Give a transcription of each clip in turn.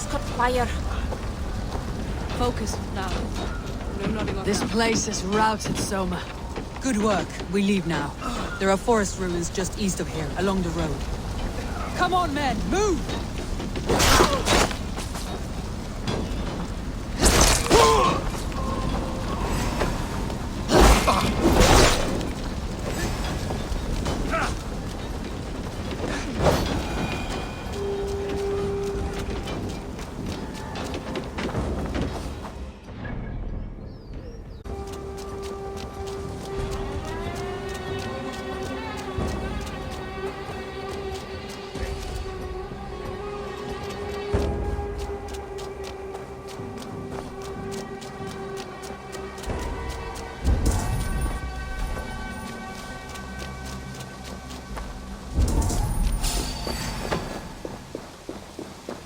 Things caught fire. Focus now. No nodding off This now. place is routed, Soma. Good work. We leave now. There are forest ruins just east of here, along the road. Come on, men! Move!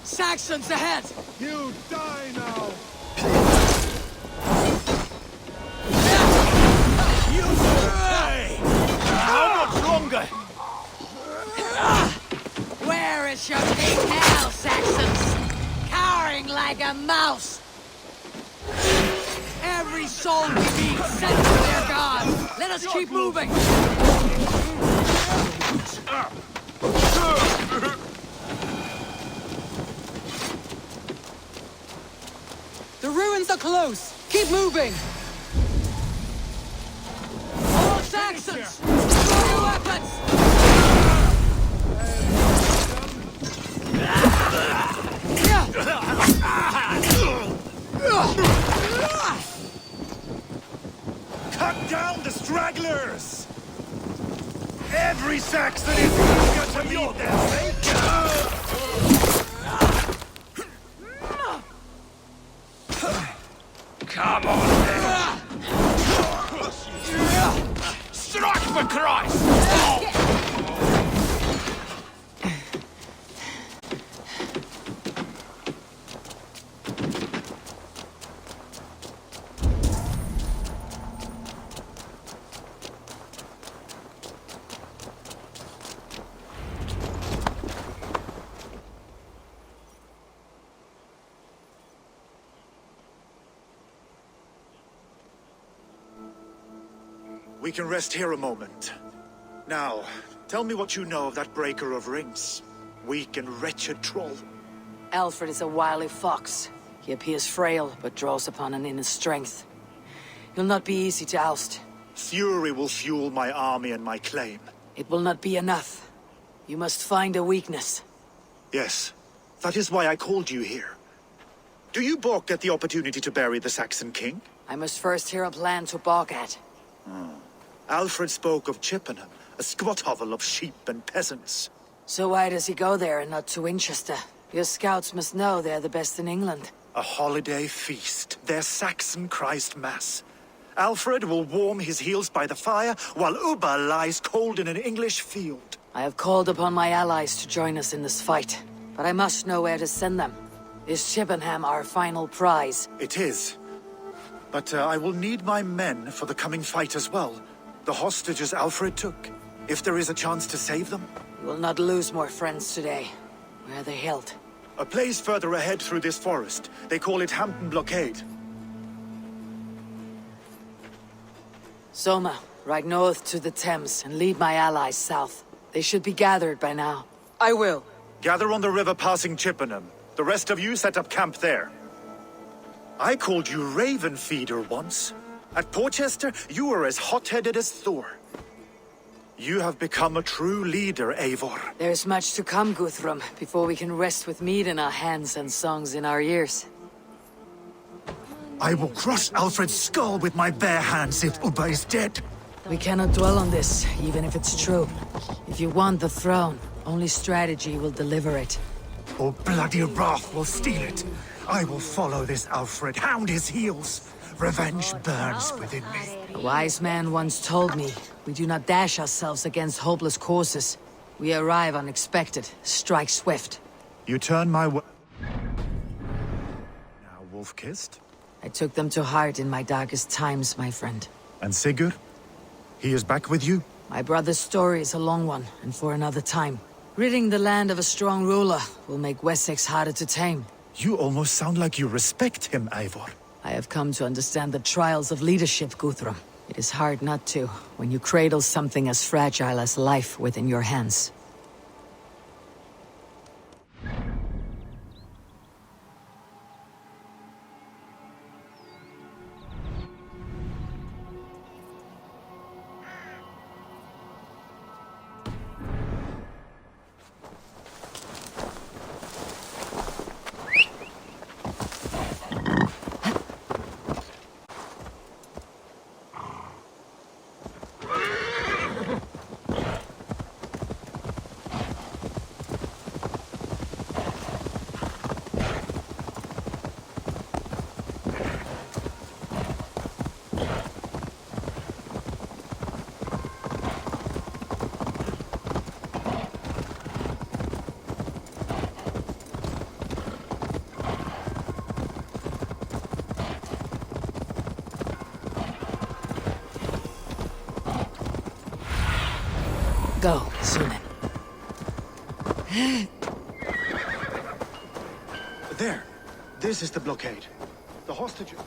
Saxons ahead! You die now! You die! How much longer? Where is your king now, Saxons? Cowering like a mouse! Every soul we meet sent to their god! Let us keep moving! The ruins are close! Keep moving! All Saxons! Throw your weapons! Cut down the stragglers! Every Saxon is eager to meet their fate! Come on, then! Strike for Christ! We can rest here a moment. Now, tell me what you know of that breaker of rings. Weak and wretched troll. Alfred is a wily fox. He appears frail, but draws upon an inner strength. He'll not be easy to oust. Fury will fuel my army and my claim. It will not be enough. You must find a weakness. Yes, that is why I called you here. Do you balk at the opportunity to bury the Saxon king? I must first hear a plan to balk at. Alfred spoke of Chippenham, a squat hovel of sheep and peasants. So why does he go there and not to Winchester? Your scouts must know they're the best in England. A holiday feast, their Saxon Christ Mass. Alfred will warm his heels by the fire, while Ubba lies cold in an English field. I have called upon my allies to join us in this fight, but I must know where to send them. Is Chippenham our final prize? It is. But I will need my men for the coming fight as well. The hostages Alfred took. If there is a chance to save them. We will not lose more friends today. Where are they held? A place further ahead through this forest. They call it Hampton Blockade. Soma, ride north to the Thames and lead my allies south. They should be gathered by now. I will. Gather on the river passing Chippenham. The rest of you set up camp there. I called you Raven Feeder once. At Porchester, you were as hot-headed as Thor. You have become a true leader, Eivor. There's much to come, Guthrum, before we can rest with meat in our hands and songs in our ears. I will crush Alfred's skull with my bare hands if Ubba is dead. We cannot dwell on this, even if it's true. If you want the throne, only strategy will deliver it. Or bloody wrath will steal it. I will follow this Alfred, hound his heels. Revenge burns within me. A wise man once told me, we do not dash ourselves against hopeless courses. We arrive unexpected, strike swift. You turn my Now wolf-kissed? I took them to heart in my darkest times, my friend. And Sigurd? He is back with you? My brother's story is a long one, and for another time. Ridding the land of a strong ruler will make Wessex harder to tame. You almost sound like you respect him, Eivor. I have come to understand the trials of leadership, Guthrum. It is hard not to, when you cradle something as fragile as life within your hands. Go, Sunan. There. This is the blockade. The hostages...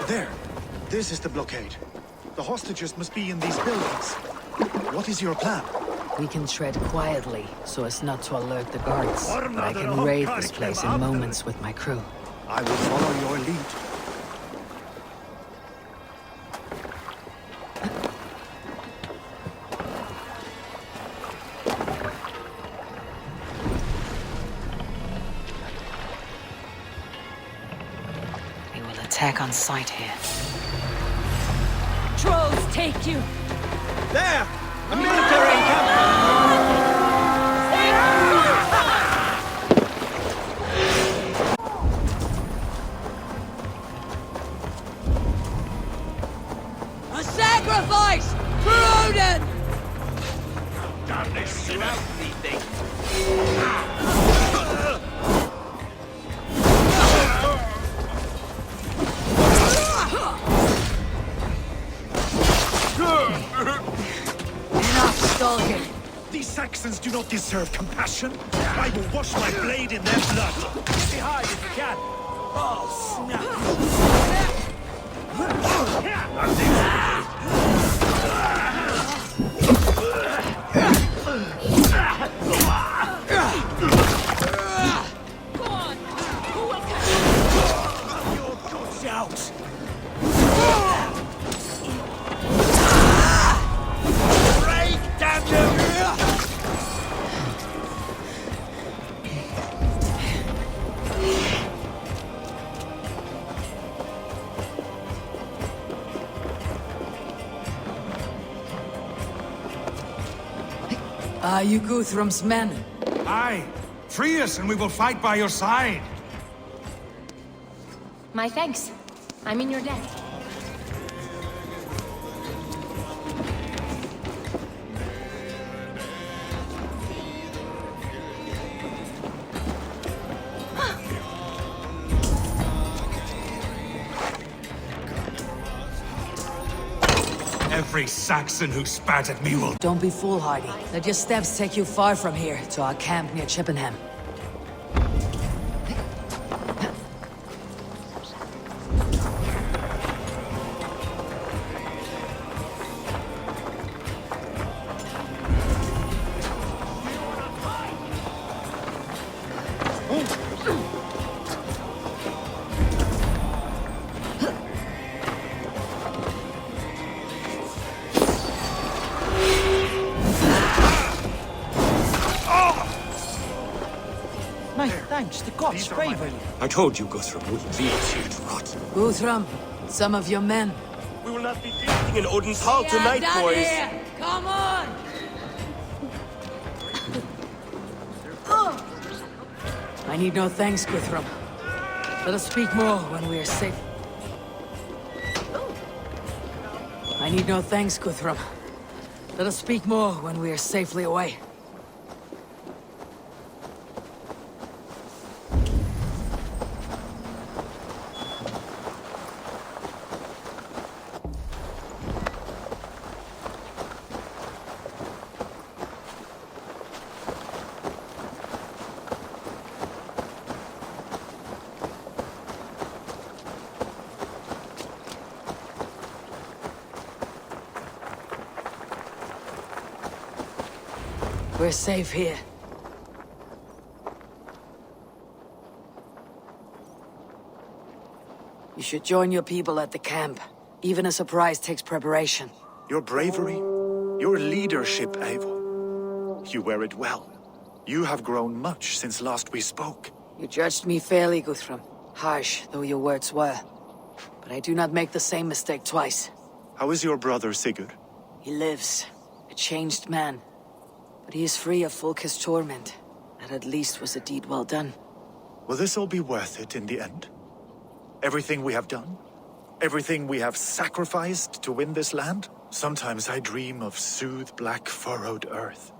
There. This is the blockade. The hostages must be in these buildings. What is your plan? We can tread quietly, so as not to alert the guards. But I can raid this place in moments with my crew. I will follow your lead. We will attack on sight here. Trolls take you! There! A military encampment! A sacrifice for Odin! Damn this shit out, thing! Enough stalking! These Saxons do not deserve compassion. I will wash my blade in their blood. Get behind if you can! Oh, snap! Go on! Who will catch Your guts out! Break, damn you! Are you Guthrum's men? Aye. Free us and we will fight by your side. My thanks. I'm in your debt. Every Saxon who spat at me will... Don't be foolhardy. Let your steps take you far from here, to our camp near Chippenham. My thanks, the gods favor you. I told you Guthrum wouldn't leave us here to rot. Guthrum, some of your men. We will not be feasting in Odin's hall tonight, boys. Here. Come on! I need no thanks, Guthrum. Let us speak more when we are safe. I need no thanks, Guthrum. Let us speak more when we are safely away. We're safe here. You should join your people at the camp. Even a surprise takes preparation. Your bravery, your leadership, Eivor. You wear it well. You have grown much since last we spoke. You judged me fairly, Guthrum. Harsh though your words were. But I do not make the same mistake twice. How is your brother, Sigurd? He lives, a changed man. But he is free of Fulke's torment. That at least was a deed well done. Will this all be worth it in the end? Everything we have done? Everything we have sacrificed to win this land? Sometimes I dream of soothed black furrowed earth.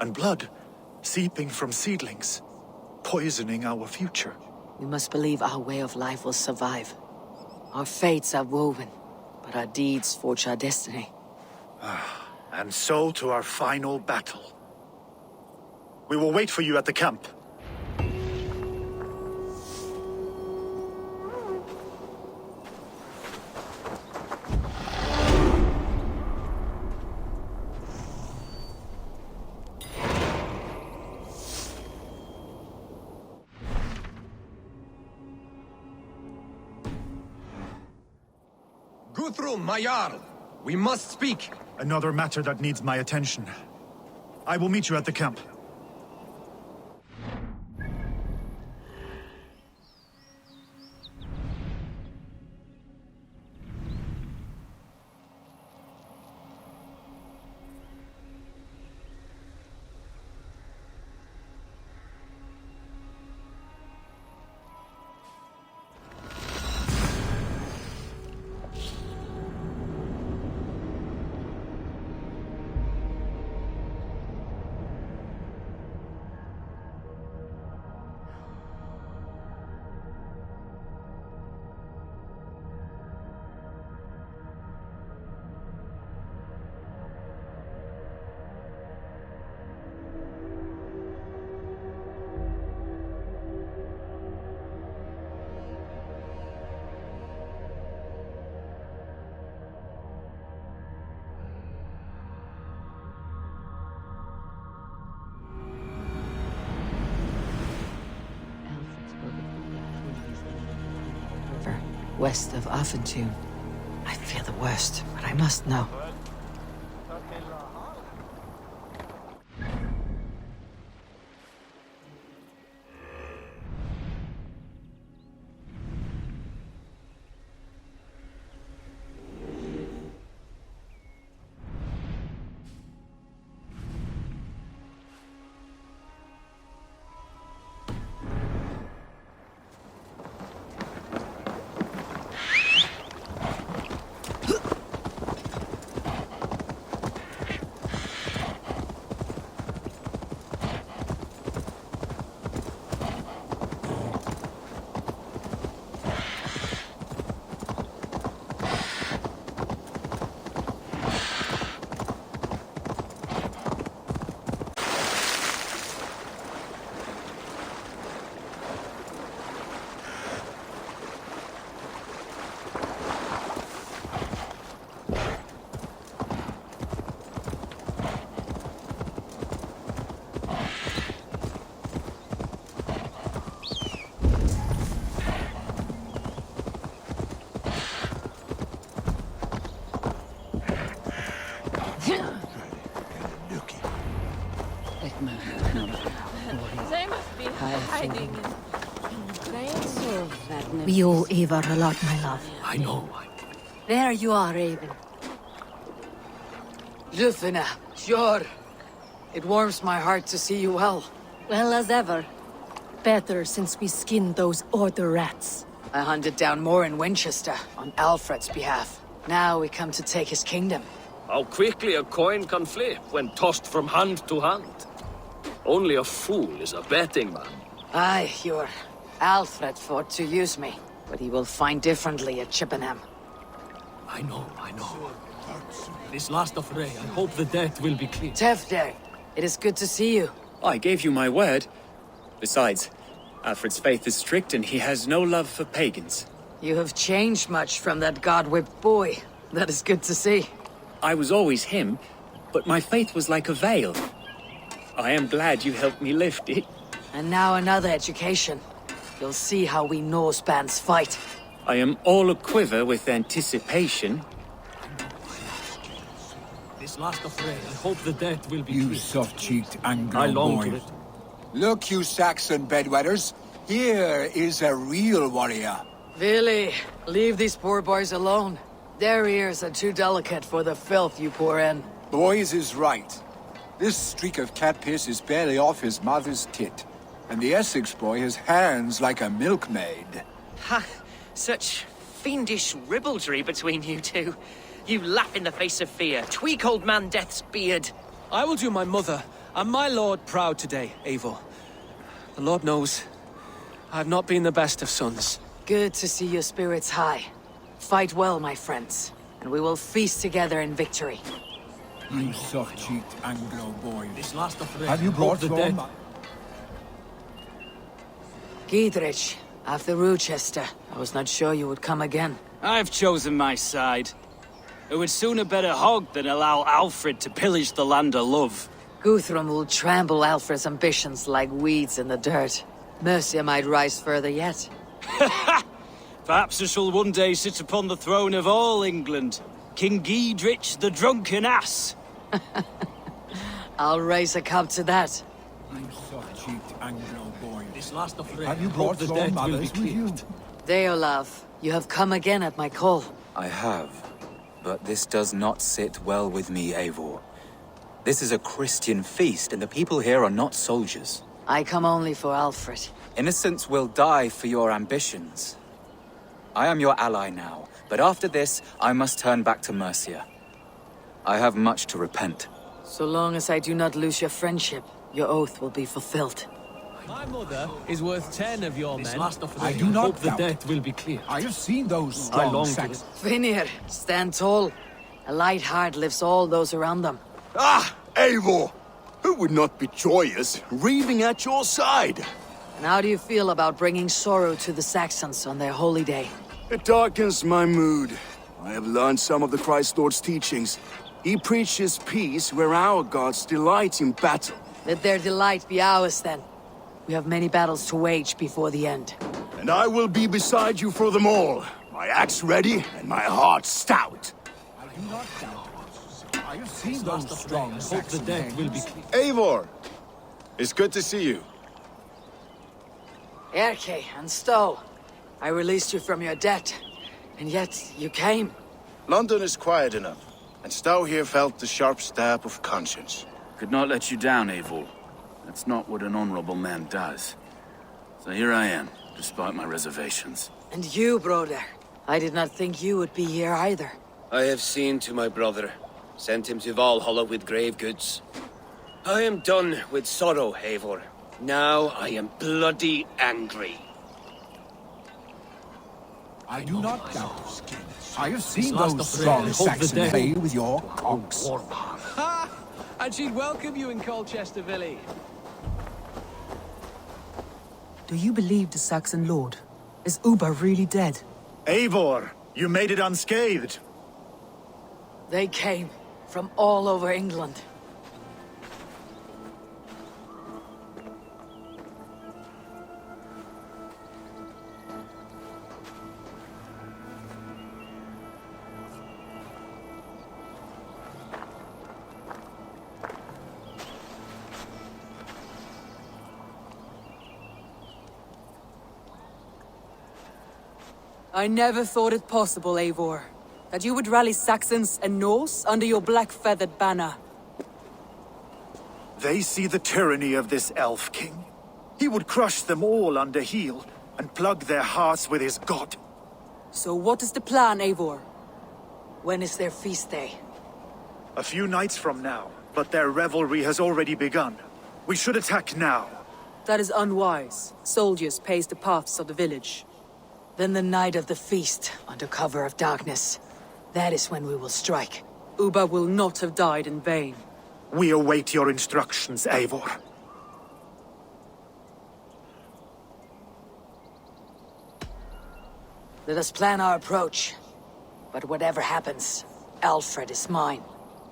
And blood seeping from seedlings, poisoning our future. We must believe our way of life will survive. Our fates are woven, but our deeds forge our destiny. And so to our final battle. We will wait for you at the camp. Guthrum, my Jarl! We must speak! Another matter that needs my attention. I will meet you at the camp. West of Affentune. I fear the worst, but I must know. They must be hiding in crates or madness. We owe Eivor a lot, my love. I know. There you are, Raven. Lufina, sure. It warms my heart to see you well. Well as ever. Better since we skinned those Order rats. I hunted down more in Winchester, on Alfred's behalf. Now we come to take his kingdom. How quickly a coin can flip when tossed from hand to hand. Only a fool is a betting man. Aye, your Alfred fought to use me, but he will find differently at Chippenham. I know. This last affray, I hope the debt will be clear. Tefder, it is good to see you. I gave you my word. Besides, Alfred's faith is strict and he has no love for pagans. You have changed much from that god-whipped boy. That is good to see. I was always him, but my faith was like a veil. I am glad you helped me lift it. And now another education. You'll see how we Norse bands fight. I am all a-quiver with anticipation. This last affray, I hope the death will be You quick. soft-cheeked Anglo I long boy. to it. Look, you Saxon bedwetters. Here is a real warrior. Really, leave these poor boys alone. Their ears are too delicate for the filth you pour in. Boys is right. This streak of cat piss is barely off his mother's tit. And the Essex boy has hands like a milkmaid. Ha! Such fiendish ribaldry between you two. You laugh in the face of fear, tweak old man Death's beard. I will do my mother and my lord proud today, Eivor. The Lord knows, I have not been the best of sons. Good to see your spirits high. Fight well, my friends, and we will feast together in victory. You soft-cheeked Anglo boy. This last affray, Have you I hope brought the home? death... Giedrich, after Rochester, I was not sure you would come again. I've chosen my side. It would sooner bet a hog than allow Alfred to pillage the land of love. Guthrum will trample Alfred's ambitions like weeds in the dirt. Mercia might rise further yet. Perhaps I shall one day sit upon the throne of all England. King Giedrich the drunken ass. I'll raise a cup to that. You soft-cheeked Anglo boy. This last affray, Have you I hope brought the your death will be mothers with you? cleared. Deolav, you have come again at my call. I have, but this does not sit well with me, Eivor. This is a Christian feast, and the people here are not soldiers. I come only for Alfred. Innocents will die for your ambitions. I am your ally now, but after this, I must turn back to Mercia. I have much to repent. So long as I do not lose your friendship, your oath will be fulfilled. My mother is worth 10 of your This men. last affray, I do not hope the doubt. death will be cleared. I have seen those I strong long to Saxons. it. Vinir, stand tall. A light heart lifts all those around them. Ah, Eivor! Who would not be joyous, raving at your side? And how do you feel about bringing sorrow to the Saxons on their holy day? It darkens my mood. I have learned some of the Christ Lord's teachings. He preaches peace where our gods delight in battle. Let their delight be ours then. We have many battles to wage before the end. And I will be beside you for them all. My axe ready and my heart stout. I do not doubt it. I have seen This those last affray, strong I hope the Saxon death will be dames. cleared. Eivor! It's good to see you. Erke and Stowe, I released you from your debt, and yet you came. London is quiet enough, and Stow here felt the sharp stab of conscience. Could not let you down, Eivor. That's not what an honorable man does. So here I am, despite my reservations. And you, brother. I did not think you would be here either. I have seen to my brother, sent him to Valhalla with grave goods. I am done with sorrow, Eivor. Now I am bloody angry. I do not doubt it. I have This seen last those affray, strong I hope the Saxons death- play with your cogs. Ha! And she'd welcome you in Colchester Village. Do you believe the Saxon lord? Is Uber really dead? Eivor, you made it unscathed. They came from all over England. I never thought it possible, Eivor, that you would rally Saxons and Norse under your black-feathered banner. They see the tyranny of this elf king. He would crush them all under heel and plug their hearts with his god. So what is the plan, Eivor? When is their feast day? A few nights from now, but their revelry has already begun. We should attack now. That is unwise. Soldiers pace the paths of the village. Then the night of the feast, under cover of darkness. That is when we will strike. Uber will not have died in vain. We await your instructions, Eivor. Let us plan our approach. But whatever happens, Alfred is mine.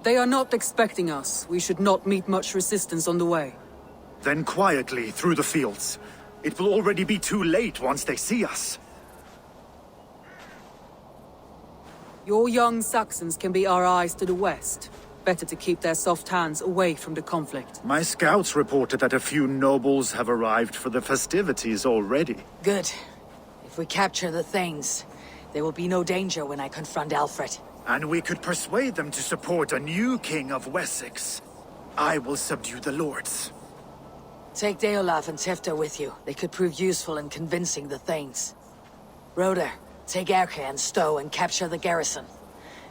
They are not expecting us. We should not meet much resistance on the way. Then quietly through the fields. It will already be too late once they see us. Your young Saxons can be our eyes to the west. Better to keep their soft hands away from the conflict. My scouts reported that a few nobles have arrived for the festivities already. Good. If we capture the Thanes, there will be no danger when I confront Alfred. And we could persuade them to support a new king of Wessex. I will subdue the lords. Take Deolaf and Tifta with you. They could prove useful in convincing the Thanes. Roder, take Erke and Stowe and capture the garrison.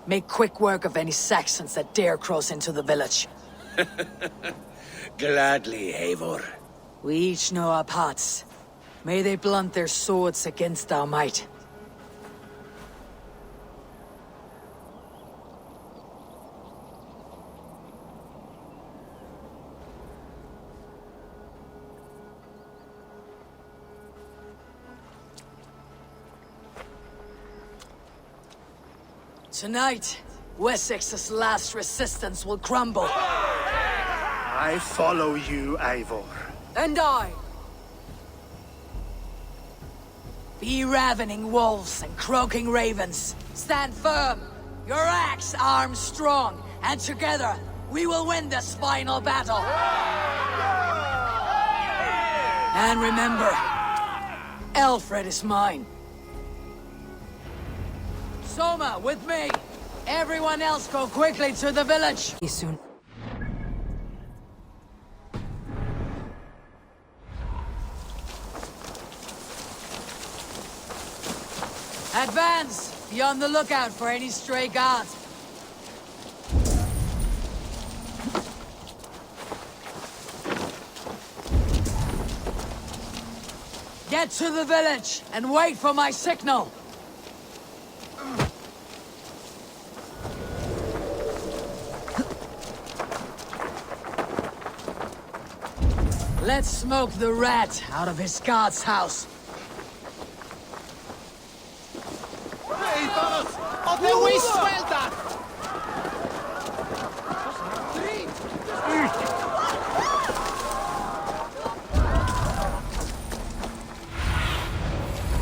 Make quick work of any Saxons that dare cross into the village. Gladly, Eivor. We each know our parts. May they blunt their swords against our might. Tonight, Wessex's last resistance will crumble. I follow you, Eivor. And I! Be ravening wolves and croaking ravens. Stand firm, your axe armed strong, and together, we will win this final battle. And remember, Alfred is mine. Soma, with me! Everyone else go quickly to the village! See you soon. Advance! Be on the lookout for any stray guards. Get to the village and wait for my signal! Let's smoke the rat out of his guard's house.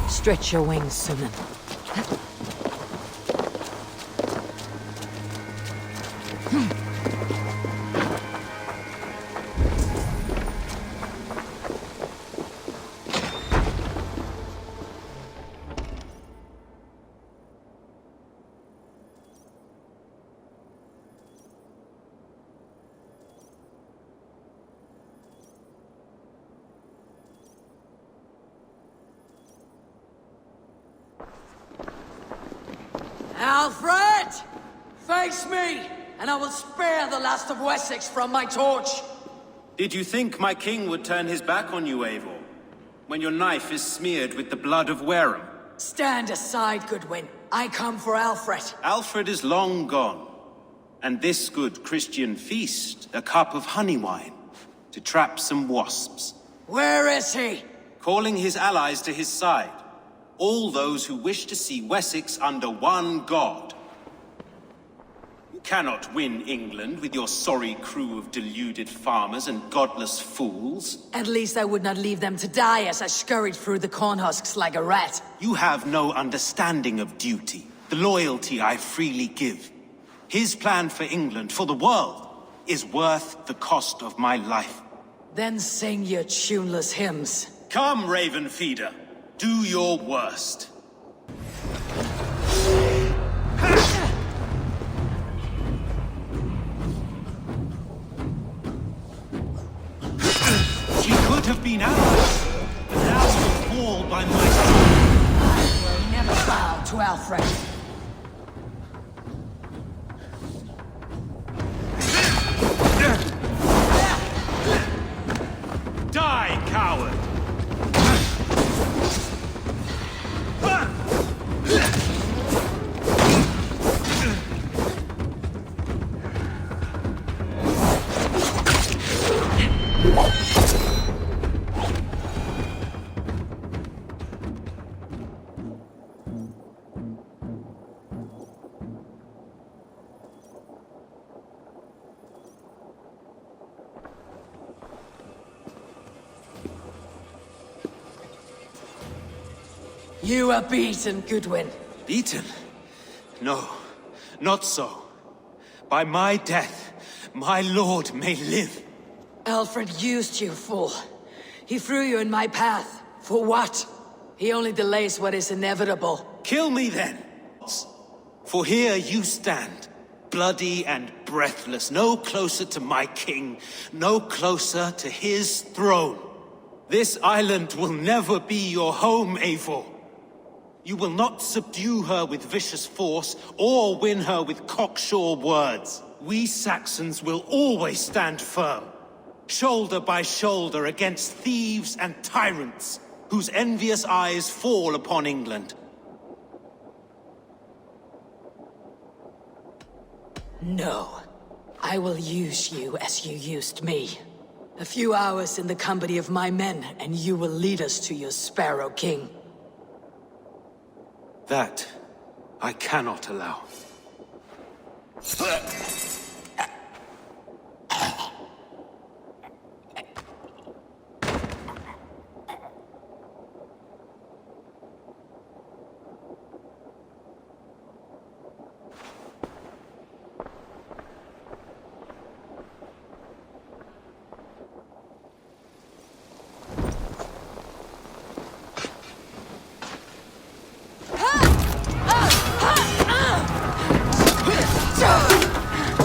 Stretch your wings, Sunan. Alfred! Face me, and I will spare the last of Wessex from my torch! Did you think my king would turn his back on you, Eivor? When your knife is smeared with the blood of Wareham? Stand aside, Goodwin. I come for Alfred. Alfred is long gone. And this good Christian feast, a cup of honey wine, to trap some wasps. Where is he? Calling his allies to his side. All those who wish to see Wessex under one god. You cannot win England with your sorry crew of deluded farmers and godless fools. At least I would not leave them to die as I scurried through the corn husks like a rat. You have no understanding of duty, the loyalty I freely give. His plan for England, for the world, is worth the cost of my life. Then sing your tuneless hymns. Come, Raven Feeder. Do your worst. She could have been ours, but now will fall by my side. I will never bow to Alfred. Die, coward! You are beaten, Goodwin. Beaten? No, not so. By my death, my lord may live. Alfred used you, fool. He threw you in my path. For what? He only delays what is inevitable. Kill me then. For here you stand, bloody and breathless, no closer to my king, no closer to his throne. This island will never be your home, Eivor. You will not subdue her with vicious force, or win her with cocksure words. We Saxons will always stand firm, shoulder by shoulder against thieves and tyrants, whose envious eyes fall upon England. No. I will use you as you used me. A few hours in the company of my men, and you will lead us to your Sparrow King. That I cannot allow.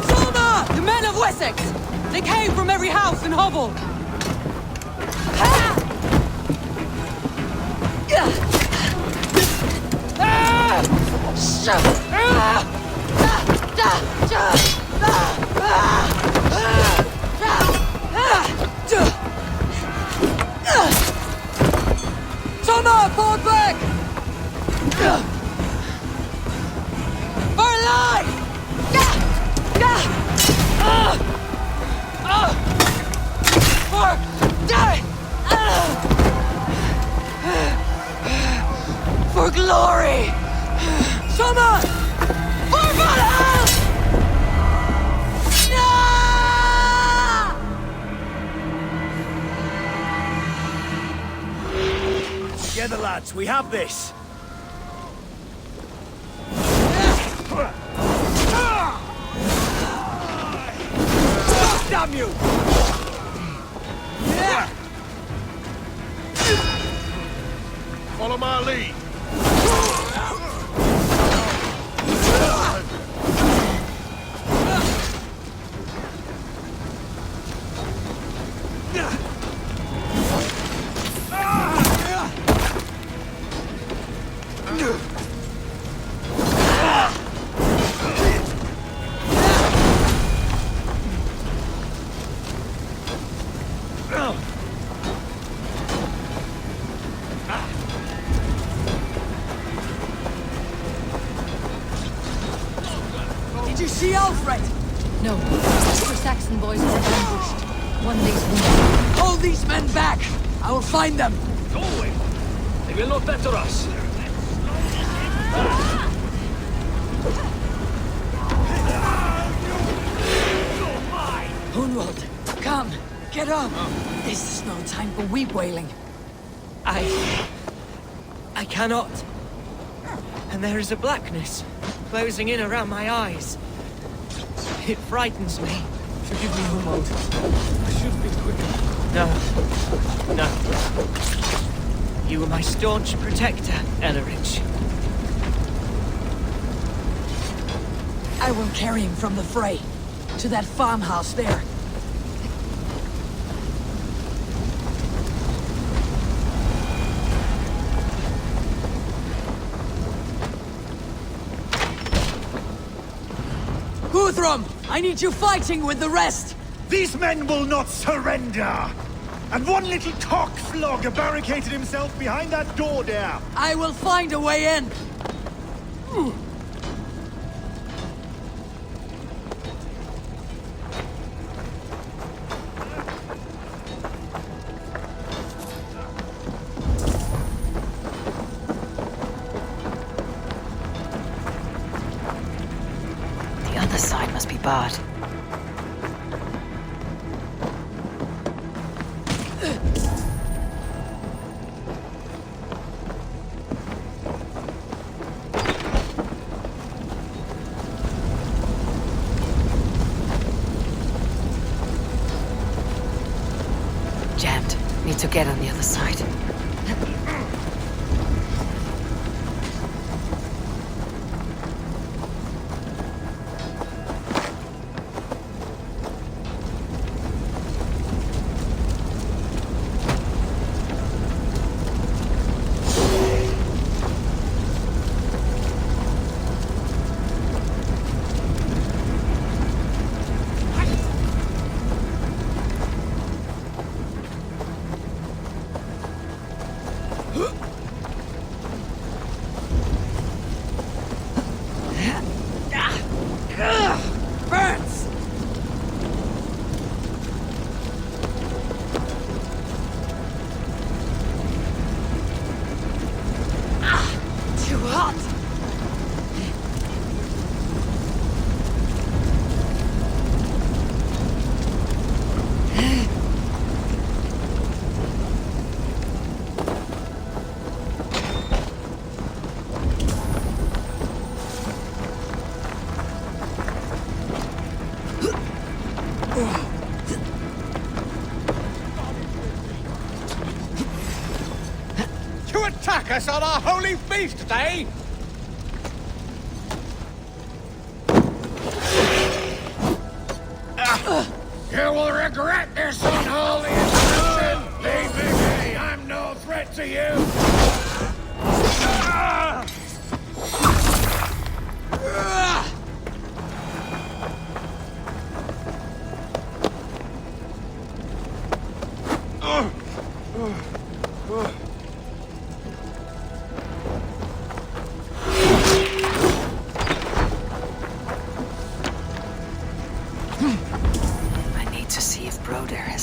Solna! The men of Wessex! They came from every house and hovel! Solna, fall back! For life! For glory! Summer! For Valhalla! Together, lads, we have this. Damn you! Follow my lead. Did you see Alfred? No. The Saxon boys were ambushed. One day's wounded. Hold these men back! I will find them! Go away! They will not better us! Hunwald, come! Get up! This is no time for weep wailing. I cannot. And there is a blackness closing in around my eyes. It frightens me. Forgive me, Hunwald. I should have been quicker. No. You were my staunch protector, Ellerich. I will carry him from the fray. To that farmhouse there. Guthrum! I need you fighting with the rest! These men will not surrender! And one little cockflogger barricaded himself behind that door there! I will find a way in! The other side must be barred. Need to get on the other side. Attack us on our holy feast day? You will regret this unholy intrusion! Leave me be! I'm no threat to you!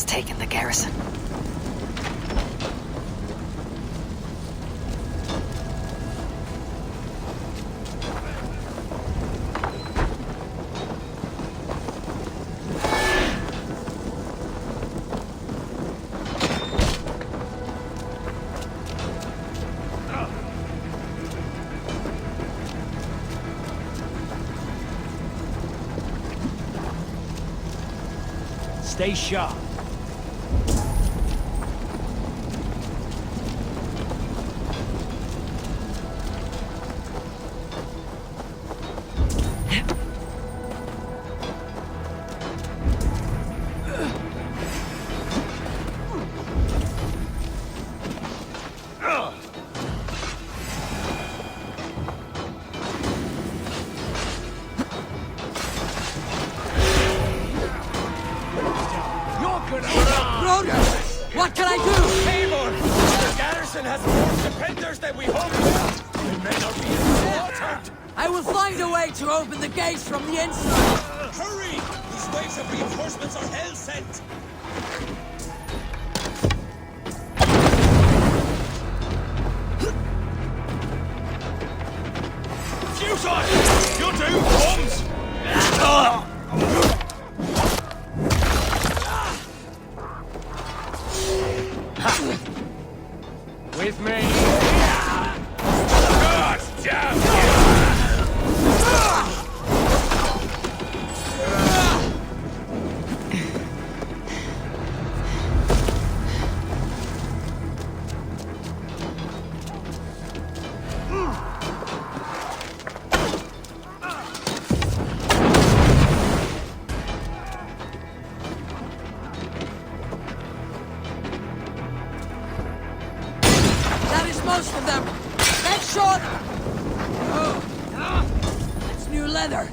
Taken the garrison. Stay sharp. What can I do? Eivor! The garrison has more defenders than we hoped for! We may not be slaughtered! I will find a way to open the gates from the inside! Hurry! These waves of reinforcements are hell-sent! Futile! You'll do, bombs! With me! God damn you! Most of them! Make sure! It's new leather!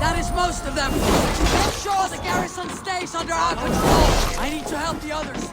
That is most of them! Make sure the garrison stays under our control! I need to help the others!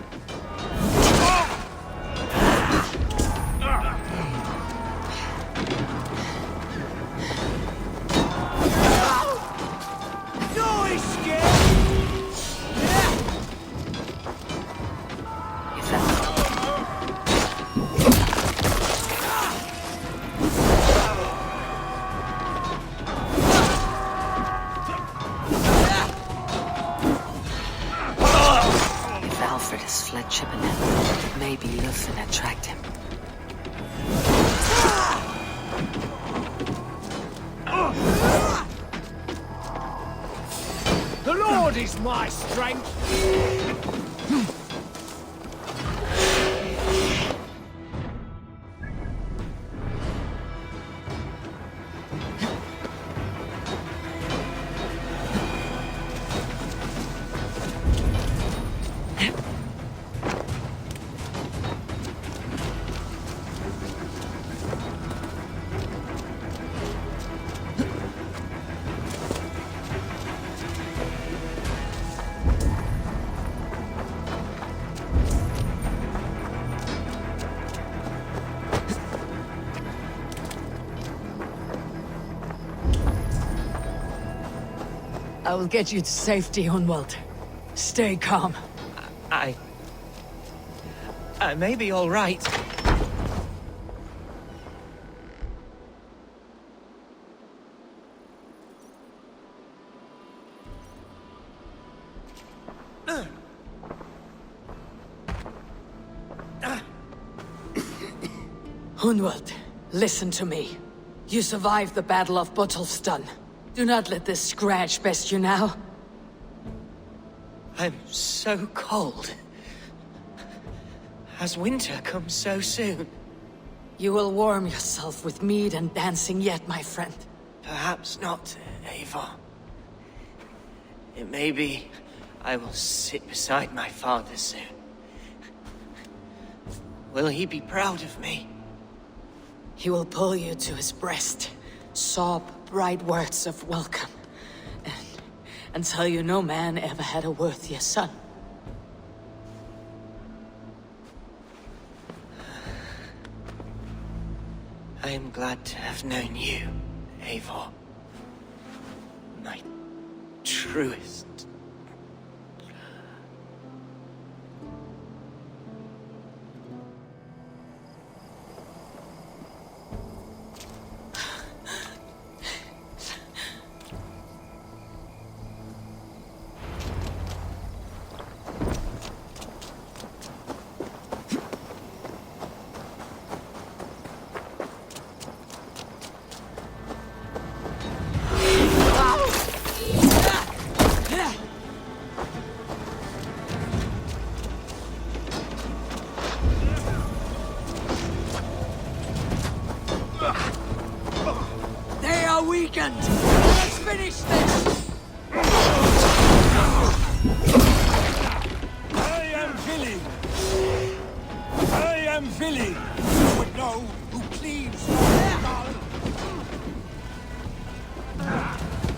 Maybe love and attract him. blood is my strength. I will get you to safety, Hunwald. Stay calm. I may be all right. Hunwald, listen to me. You survived the Battle of Botolfston. Do not let this scratch best you now. I'm so cold. Has winter come so soon? You will warm yourself with mead and dancing yet, my friend. Perhaps not, Eivor. It may be I will sit beside my father soon. Will he be proud of me? He will pull you to his breast, sob bright words of welcome, and tell you no man ever had a worthier son. I am glad to have known you, Eivor. My truest. They are weakened! Let's finish this! I am Vili. I am Vili. You would know who cleaves your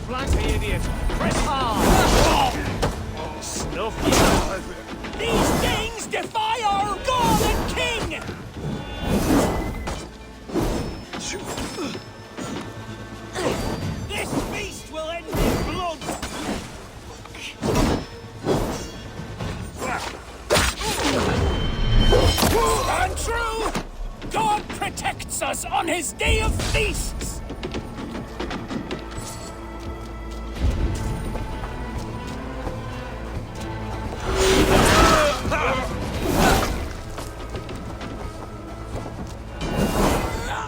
Flank the idiot! Press hard! Snuff you! These things defy our God and King! This feast will end in blood! Stand true! God protects us on his day of feasts!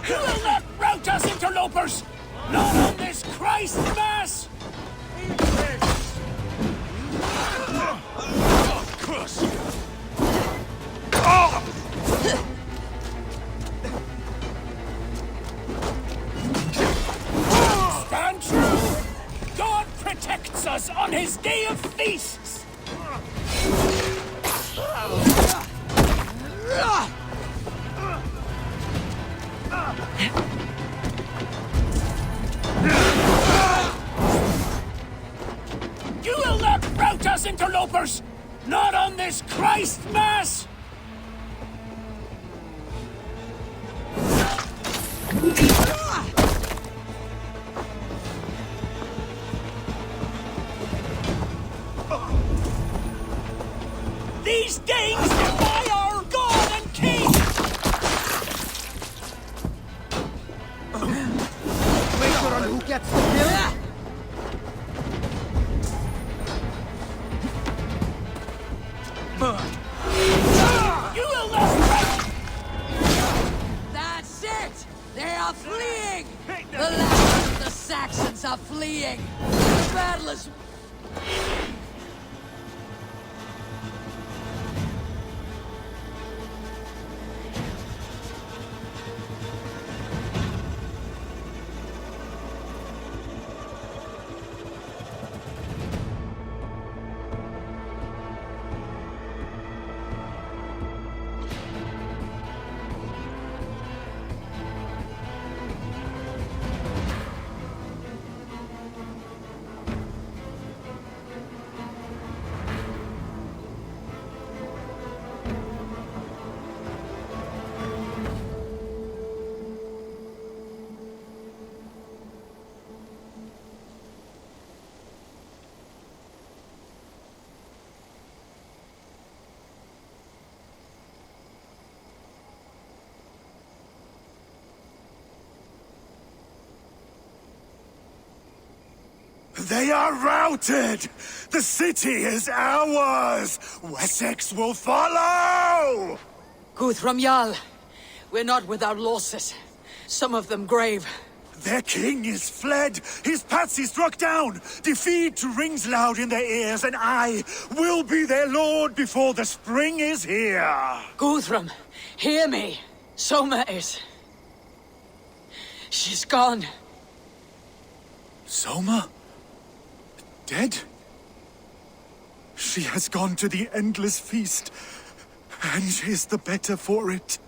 You will not rout us, interlopers! Not on this Christ Mass! Stand true! God protects us on his day of feasts! You will not rout us, interlopers! Not on this Christ Mass! These Danes defy our God and King! Wager on who gets the kill? You will not... That's it! They are fleeing! The last of the Saxons are fleeing! The battle is... They are routed! The city is ours! Wessex will follow! Guthrum Jarl, we're not without losses. Some of them grave. Their king is fled! His patsy struck down! Defeat rings loud in their ears, and I will be their lord before the spring is here! Guthrum, hear me. Soma is... she's gone. Soma? Dead? She has gone to the endless feast, and is the better for it.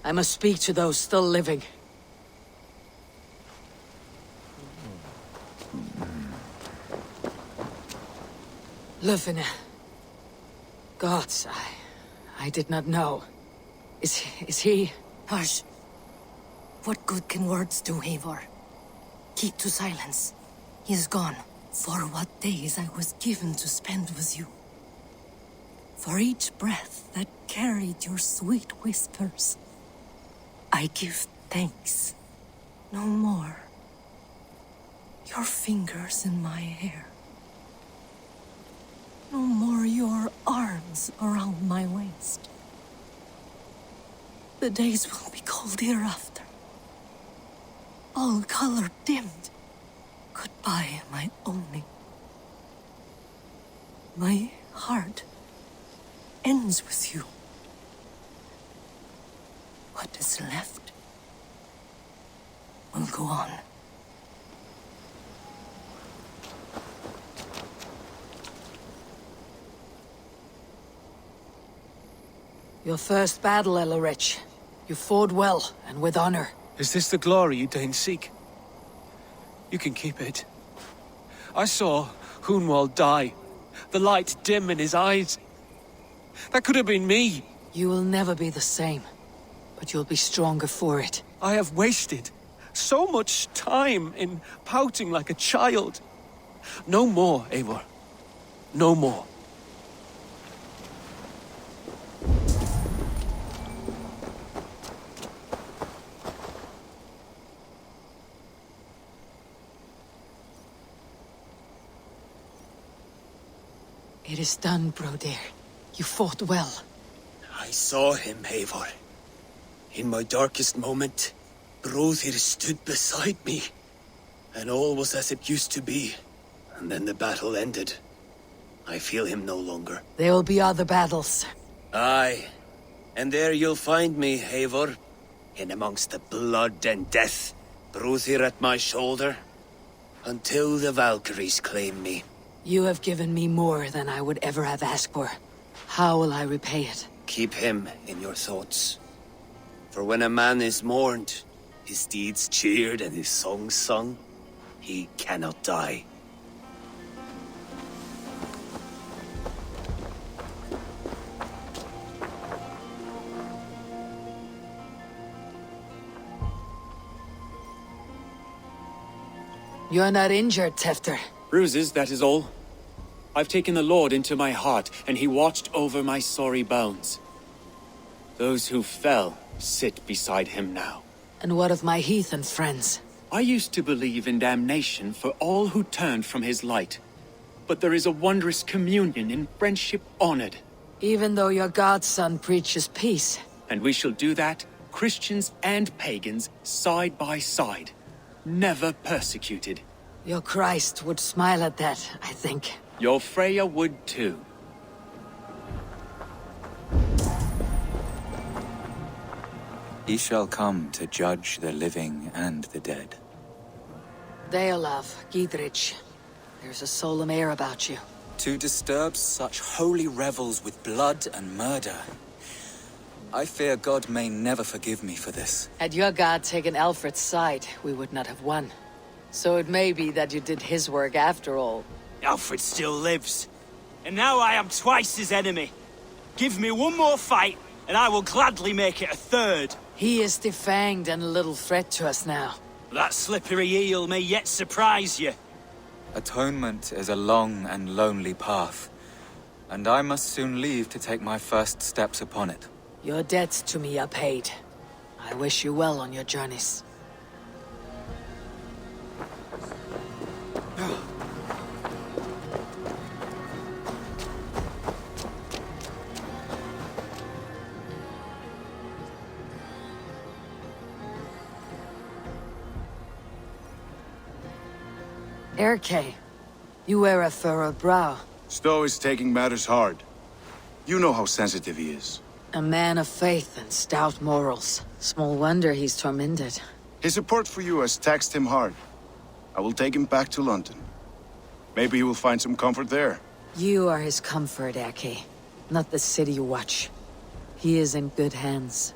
I must speak to those still living. Lufina. Gods, I did not know. Is he... Hush. What good can words do, Eivor? Keep to silence. He is gone. For what days I was given to spend with you. For each breath that carried your sweet whispers. I give thanks. No more. Your fingers in my hair. No more your arms around my waist. The days will be cold hereafter. All color dimmed. Goodbye, my only. My heart ends with you. What is left will go on. Your first battle, Elorich. You fought well, and with honor. Is this the glory you deign seek? You can keep it. I saw Hunwald die. The light dim in his eyes. That could have been me. You will never be the same. But you'll be stronger for it. I have wasted so much time in pouting like a child. No more, Eivor. No more. It is done, Brodir. You fought well. I saw him, Eivor. In my darkest moment, Brothir stood beside me. And all was as it used to be. And then the battle ended. I feel him no longer. There will be other battles. Aye. And there you'll find me, Eivor. In amongst the blood and death. Brothir at my shoulder. Until the Valkyries claim me. You have given me more than I would ever have asked for. How will I repay it? Keep him in your thoughts. For when a man is mourned, his deeds cheered and his songs sung, he cannot die. You're not injured, Tefter. Bruises, that is all. I've taken the Lord into my heart, and he watched over my sorry bones. Those who fell sit beside him now. And what of my heathen friends? I used to believe in damnation for all who turned from his light. But there is a wondrous communion in friendship honored. Even though your godson preaches peace. And we shall do that, Christians and pagans, side by side. Never persecuted. Your Christ would smile at that, I think. Your Freya would too. He shall come to judge the living and the dead. Deolav, Gidrich, there's a solemn air about you. To disturb such holy revels with blood and murder. I fear God may never forgive me for this. Had your god taken Alfred's side, we would not have won. So it may be that you did his work after all. Alfred still lives. And now I am twice his enemy. Give me one more fight, and I will gladly make it a third. He is defanged and a little threat to us now. That slippery eel may yet surprise you. Atonement is a long and lonely path. and I must soon leave to take my first steps upon it. Your debts to me are paid. I wish you well on your journeys. Erke, you wear a furrowed brow. Stowe is taking matters hard. You know how sensitive he is. A man of faith and stout morals. Small wonder he's tormented. His support for you has taxed him hard. I will take him back to London. Maybe he will find some comfort there. You are his comfort, Erke. Not the city watch. He is in good hands.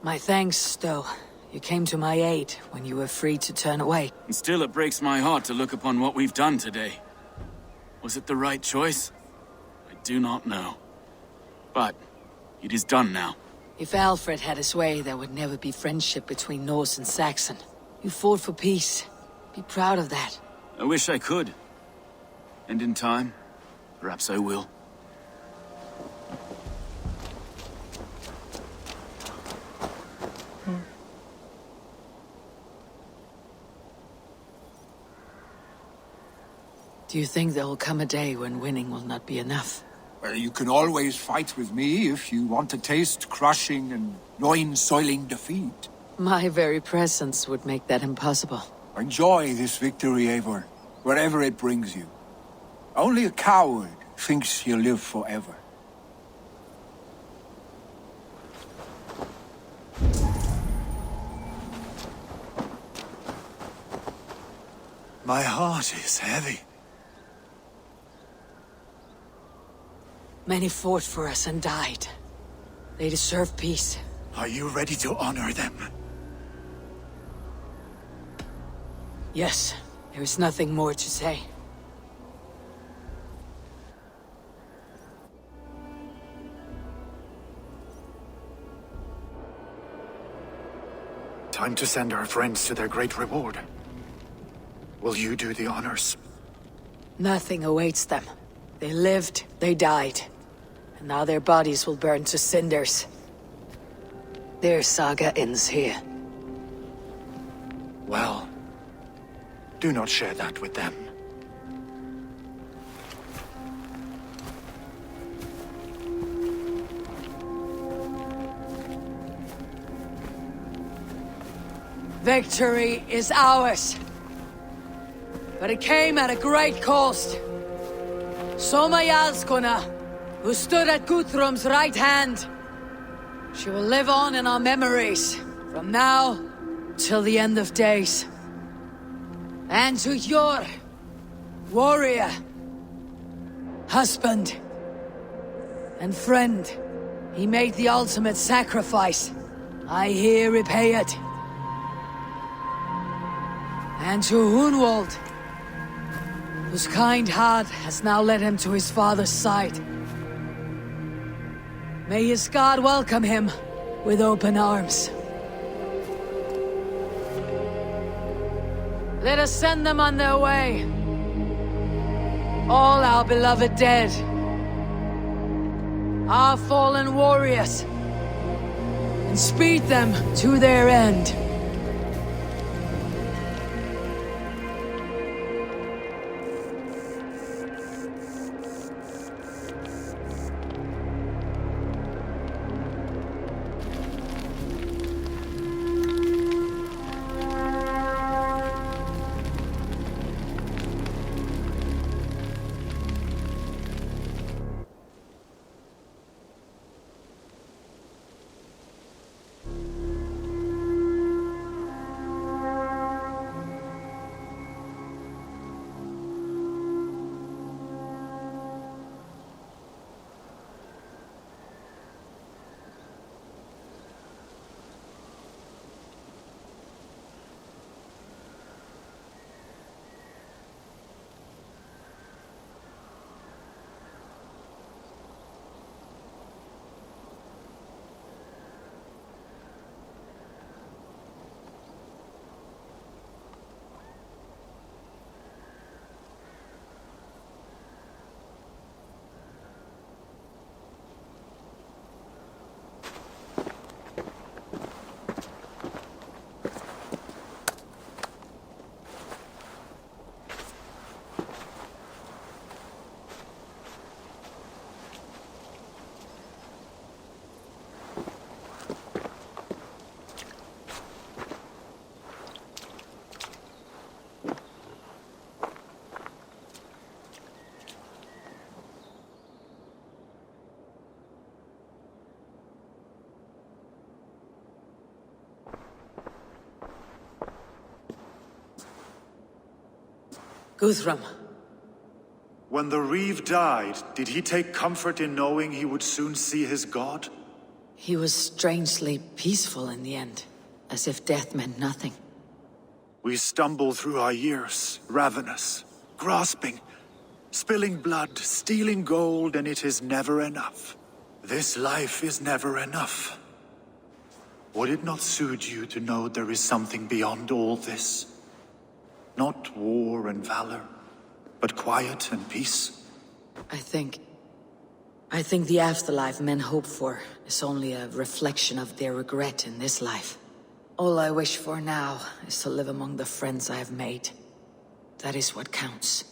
My thanks, Stowe. You came to my aid when you were free to turn away. And still it breaks my heart to look upon what we've done today. Was it the right choice? I do not know. But it is done now. If Alfred had his way, there would never be friendship between Norse and Saxon. You fought for peace. Be proud of that. I wish I could. And in time, perhaps I will. Do you think there will come a day when winning will not be enough? Well, you can always fight with me if you want to taste crushing and loin-soiling defeat. My very presence would make that impossible. Enjoy this victory, Eivor, wherever it brings you. Only a coward thinks he'll live forever. My heart is heavy. Many fought for us and died. They deserve peace. Are you ready to honor them? Yes, there is nothing more to say. Time to send our friends to their great reward. Will you do the honors? Nothing awaits them. They lived, they died. And now their bodies will burn to cinders. Their saga ends here. Well, do not share that with them. Victory is ours. But it came at a great cost. Soma Jarlskona, who stood at Guthrum's right hand. She will live on in our memories, from now till the end of days. And to your warrior, husband, and friend, he made the ultimate sacrifice. I here repay it. And to Hunwald, whose kind heart has now led him to his father's side. May his God welcome him with open arms. Let us send them on their way. All our beloved dead. Our fallen warriors. And speed them to their end. Guthrum. When the Reeve died, did he take comfort in knowing he would soon see his god? He was strangely peaceful in the end, as if death meant nothing. We stumble through our years, ravenous, grasping, spilling blood, stealing gold, and it is never enough. This life is never enough. Would it not soothe you to know there is something beyond all this? Not war and valor, but quiet and peace? I think the afterlife men hope for is only a reflection of their regret in this life. All I wish for now is to live among the friends I have made. That is what counts.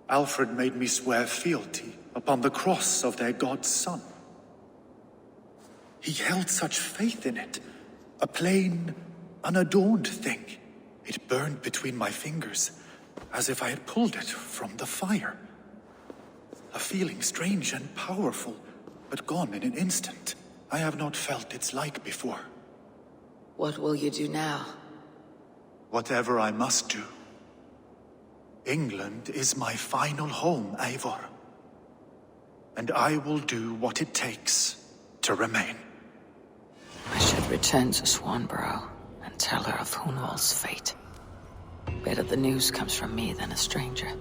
Alfred made me swear fealty upon the cross of their god's son. He held such faith in it, a plain, unadorned thing. It burned between my fingers, as if I had pulled it from the fire. A feeling strange and powerful, but gone in an instant. I have not felt its like before. What will you do now? Whatever I must do. England is my final home, Eivor. And I will do what it takes to remain. I should return to Swanborough and tell her of Hunwald's fate. Better the news comes from me than a stranger.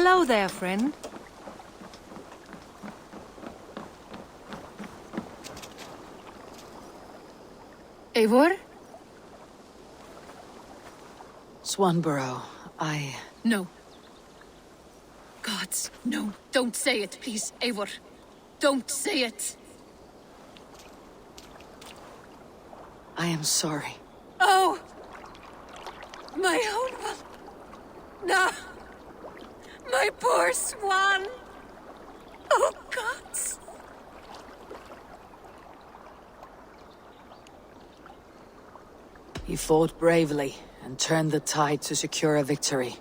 Hello there, friend. Eivor? Swanborough, No. Gods, no. Don't say it, please, Eivor. Don't say it. I am sorry. Oh! My own one. No! My poor swan! Oh, gods! He fought bravely and turned the tide to secure a victory.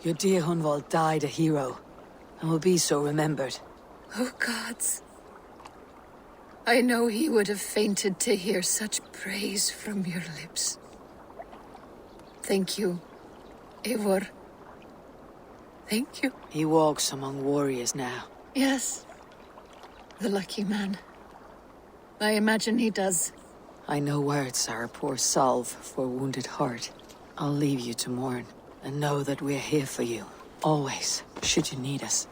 Your dear Hunwald died a hero, and will be so remembered. Oh, gods. I know he would have fainted to hear such praise from your lips. Thank you, Eivor. Thank you. He walks among warriors now. Yes. The lucky man. I imagine he does. I know words are a poor salve for a wounded heart. I'll leave you to mourn, and know that we're here for you. Always, should you need us.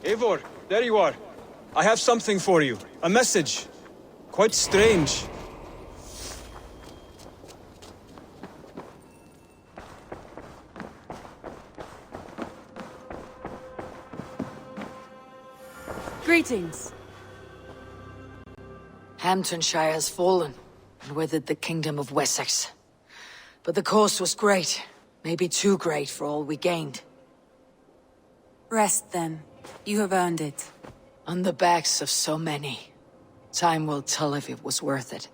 Eivor, there you are. I have something for you. A message. Quite strange. Greetings. Hamtunscire has fallen, and with it the kingdom of Wessex. But the cost was great. Maybe too great for all we gained. Rest then. You have earned it. On the backs of so many. Time will tell if it was worth it.